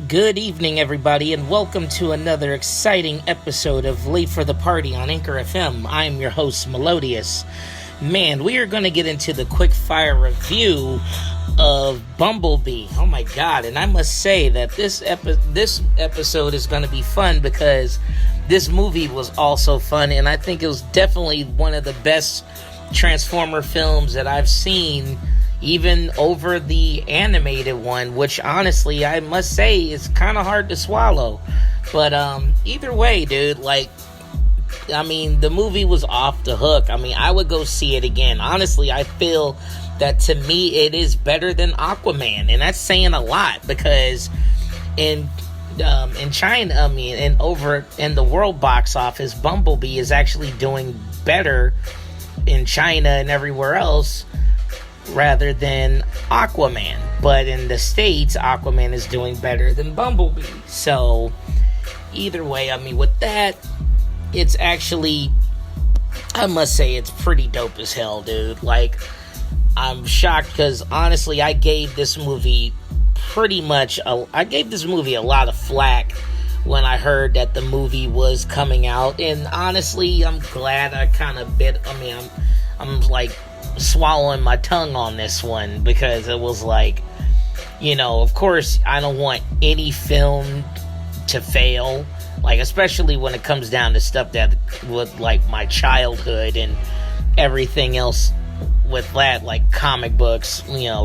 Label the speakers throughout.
Speaker 1: Good evening, everybody, and welcome to another exciting episode of Late for the Party on Anchor FM. I'm your host, Melodious. Man, we are going to get into the Quickfire review of Bumblebee. Oh my god, and I must say that this episode is going to be fun because this movie was also fun, and I think it was definitely one of the best Transformer films that I've seen, even over the animated one, which honestly I must say is kind of hard to swallow. But either way, dude, the movie was off the hook. I would go see it again. Honestly, I feel that to me it is better than Aquaman, and that's saying a lot because in China, and over in the world box office, Bumblebee is actually doing better in China and everywhere else rather than Aquaman. But in the States, Aquaman is doing better than Bumblebee. So either way, with that, it's actually, I must say, it's pretty dope as hell, dude. I'm shocked because honestly, I gave this movie a lot of flack when I heard that the movie was coming out, and honestly, I'm glad I kind of I'm swallowing my tongue on this one, because it was of course I don't want any film to fail, especially when it comes down to stuff that with my childhood and everything else with that, comic books,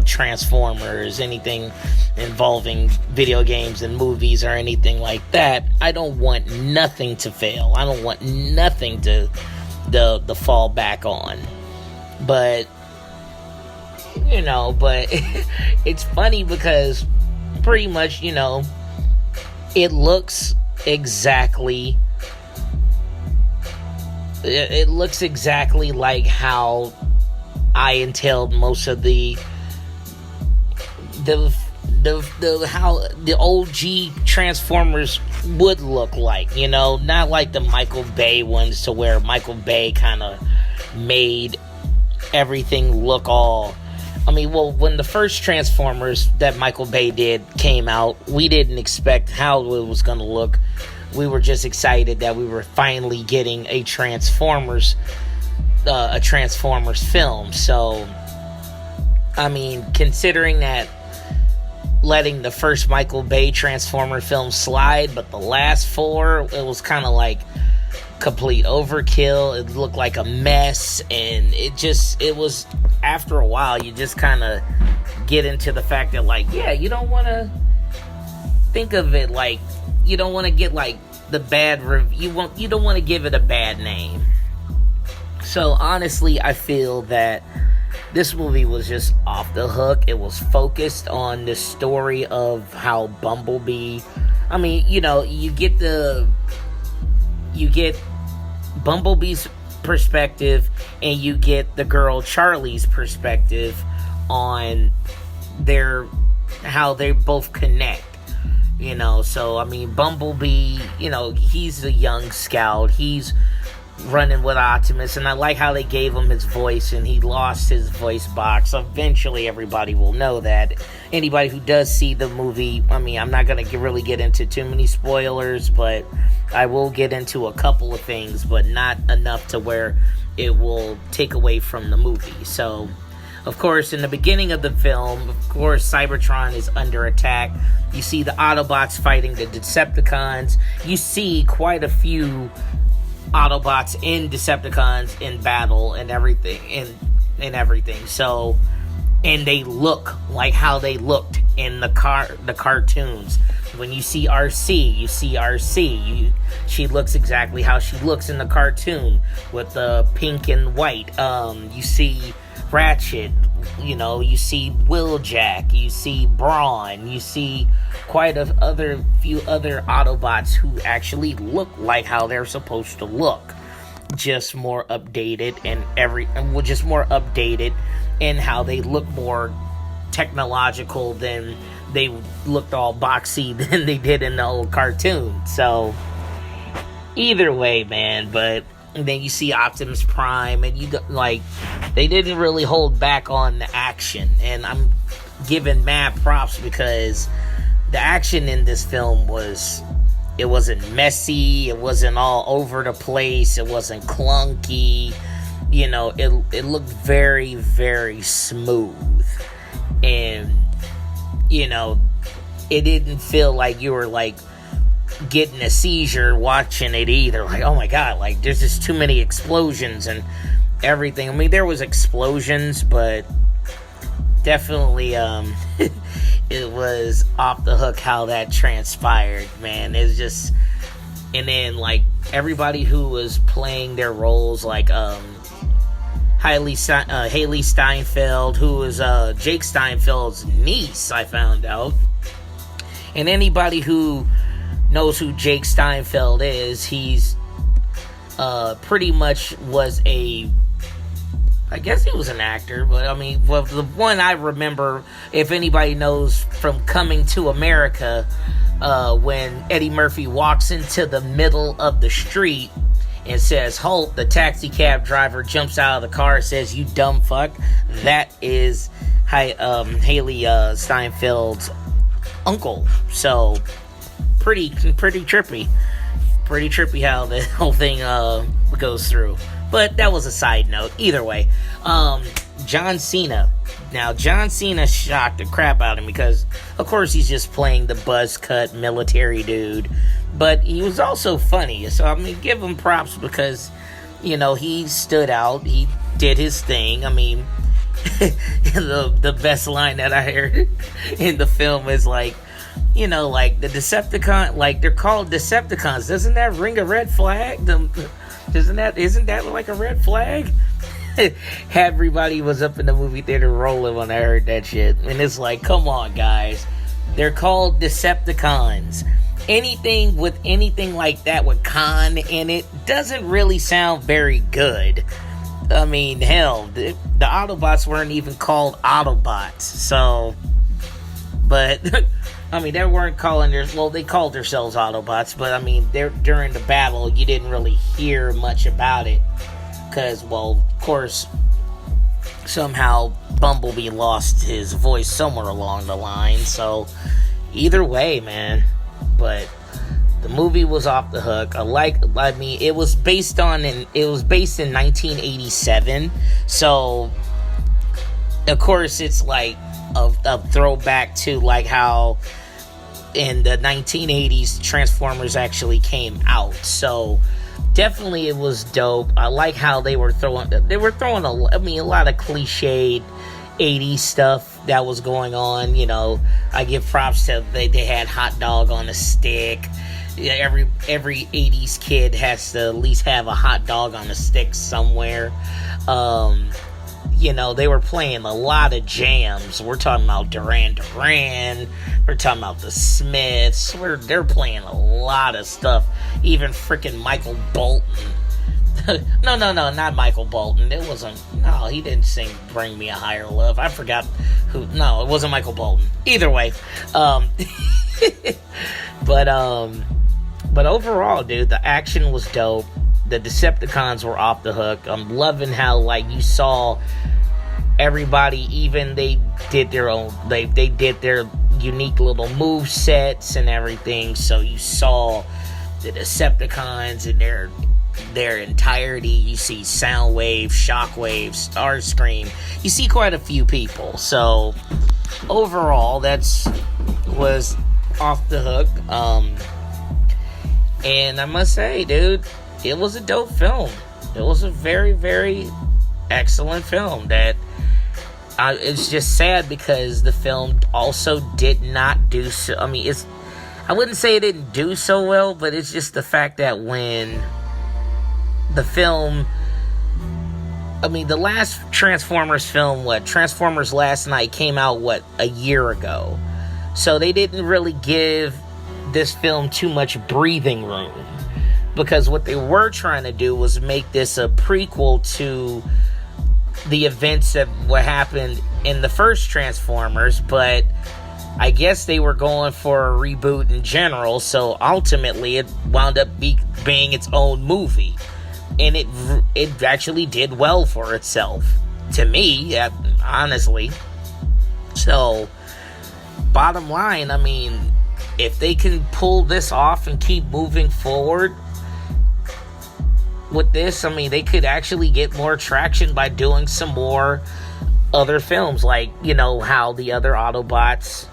Speaker 1: Transformers, anything involving video games and movies or anything like that. I don't want nothing to fail. I don't want nothing to fall back on. But it's funny because pretty much, it looks exactly like how I entailed most of how the OG Transformers would look like, not like the Michael Bay ones, to where Michael Bay kind of made everything look all. When the first Transformers that Michael Bay did came out, we didn't expect how it was going to look. We were just excited that we were finally getting a Transformers film. So, considering that, letting the first Michael Bay Transformer film slide, but the last four, it was kind of complete overkill. It looked like a mess, and it was, after a while, you just kind of get into the fact that you don't want to think of it you don't want to get the bad review. You don't want to give it a bad name. So honestly, I feel that this movie was just off the hook. It was focused on the story of how Bumblebee, you get Bumblebee's perspective, and you get the girl Charlie's perspective on how they both connect. So Bumblebee, he's a young scout. He's running with Optimus, and I like how they gave him his voice, and he lost his voice box. Eventually everybody will know that. Anybody who does see the movie, I'm not going to really get into too many spoilers, but I will get into a couple of things, but not enough to where it will take away from the movie. So, of course, in the beginning of the film, Cybertron is under attack. You see the Autobots fighting the Decepticons. You see quite a few Autobots and Decepticons in battle and everything, and everything. So, and they look like how they looked in the cartoons. When you see RC, you see RC. She looks exactly how she looks in the cartoon with the pink and white. You see Ratchet, you see Wheeljack, you see Brawn, you see quite a few other Autobots who actually look like how they're supposed to look, just more updated, and how they look more technological than they looked all boxy than they did in the old cartoon. So either way, man, but then you see Optimus Prime, and they didn't really hold back on the action, and I'm giving mad props because the action in this film it wasn't messy, it wasn't all over the place, it wasn't clunky. It looked very, very smooth. And, it didn't feel like you were, like, getting a seizure watching it either. Like, oh my God, like, there's just too many explosions and everything. I mean, there was explosions, but definitely, it was off the hook how that transpired, man. It's just, and then, like, everybody who was playing their roles, like, Haley Steinfeld, who was Jake Steinfeld's niece, I found out. And anybody who knows who Jake Steinfeld is, he's pretty much was I guess he was an actor, but I mean, well, the one I remember, if anybody knows from Coming to America, when Eddie Murphy walks into the middle of the street and says, "Halt," the taxi cab driver jumps out of the car and says, "You dumb fuck." That is Haley Steinfeld's uncle. So, pretty trippy. Pretty trippy how the whole thing goes through. But that was a side note. Either way, John Cena. Now, John Cena shocked the crap out of him because, of course, he's just playing the buzz cut military dude. But he was also funny. So, I mean, give him props because, he stood out. He did his thing. I mean, the best line that I heard in the film is like, like the Decepticon, like they're called Decepticons. Doesn't that ring a red flag? Isn't that like a red flag? Everybody was up in the movie theater rolling when I heard that shit. And it's like, come on, guys. They're called Decepticons. Anything with anything like that with con in it doesn't really sound very good. I mean, hell, the Autobots weren't even called Autobots. So, but, I mean, they weren't calling they called themselves Autobots, but I mean, during the battle, you didn't really hear much about it. Because, well, of course, somehow Bumblebee lost his voice somewhere along the line. So, either way, man. But the movie was off the hook. It was based in 1987. So, of course, it's like a throwback to like how in the 1980s Transformers actually came out. So definitely it was dope. I like how they were throwing a lot of cliched 80s stuff that was going on. I give props to they had hot dog on a stick. Every 80s kid has to at least have a hot dog on a stick somewhere. They were playing a lot of jams. We're talking about Duran Duran. We're talking about the Smiths. They're playing a lot of stuff. Even freaking Michael Bolton. No, not Michael Bolton. It wasn't. No, he didn't sing "Bring Me a Higher Love." I forgot who. No, it wasn't Michael Bolton. Either way, but overall, dude, the action was dope. The Decepticons were off the hook. I'm loving how, like, you saw everybody, even they did their own, they did their unique little move sets and everything. So you saw the Decepticons in their entirety. You see Soundwave, Shockwave, Starscream. You see quite a few people. So overall, was off the hook. And I must say, dude, it was a dope film. It was a very, very excellent film. It's just sad because the film also did not do so. I mean, I wouldn't say it didn't do so well, but it's just the fact that when the film, the last Transformers film, Transformers Last Night came out, a year ago. So they didn't really give this film too much breathing room. Because what they were trying to do was make this a prequel to the events of what happened in the first Transformers, but I guess they were going for a reboot in general, so ultimately it wound up being its own movie. And it actually did well for itself. To me, honestly. So, bottom line, if they can pull this off and keep moving forward with this, I mean, they could actually get more traction by doing some more other films, like, you know, how the other Autobots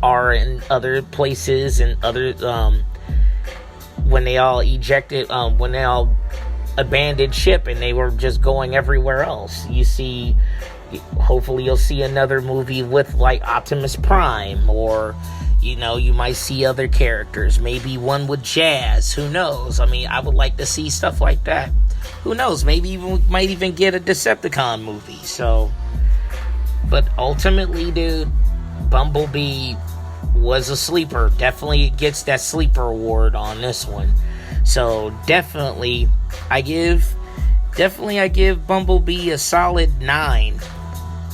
Speaker 1: are in other places and other, when they all when they all abandoned ship and they were just going everywhere else. Hopefully you'll see another movie with, like, Optimus Prime, or, you know, you might see other characters, maybe one with Jazz, who knows? I mean, I would like to see stuff like that. Who knows? Maybe we might even get a Decepticon movie. So, but ultimately, dude, Bumblebee was a sleeper. Definitely gets that sleeper award on this one. So definitely I give Bumblebee a solid 9.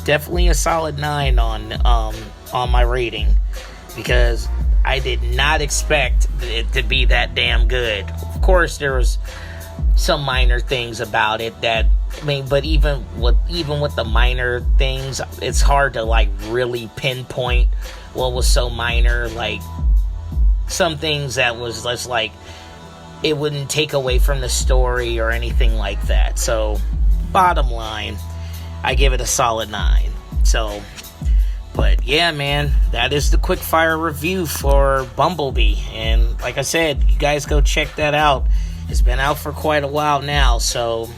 Speaker 1: Definitely a solid 9 on my rating, because I did not expect it to be that damn good. Of course, there was some minor things about it that, I mean, but even with the minor things, it's hard to, like, really pinpoint what was so minor. Like, some things that was just like, it wouldn't take away from the story or anything like that. So, bottom line, I give it a solid 9. So, but yeah, man, that is the Quickfire review for Bumblebee. And like I said, you guys go check that out. It's been out for quite a while now, so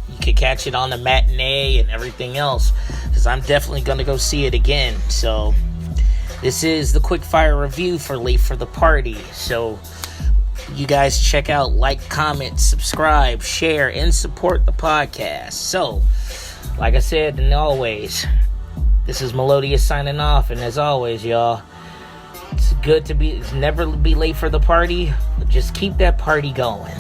Speaker 1: you can catch it on the matinee and everything else, because I'm definitely going to go see it again. So, this is the Quickfire review for Late for the Party. So, you guys check out, like, comment, subscribe, share, and support the podcast. So, like I said, and always, this is Melodious signing off, and as always, y'all, it's never be late for the party, but just keep that party going.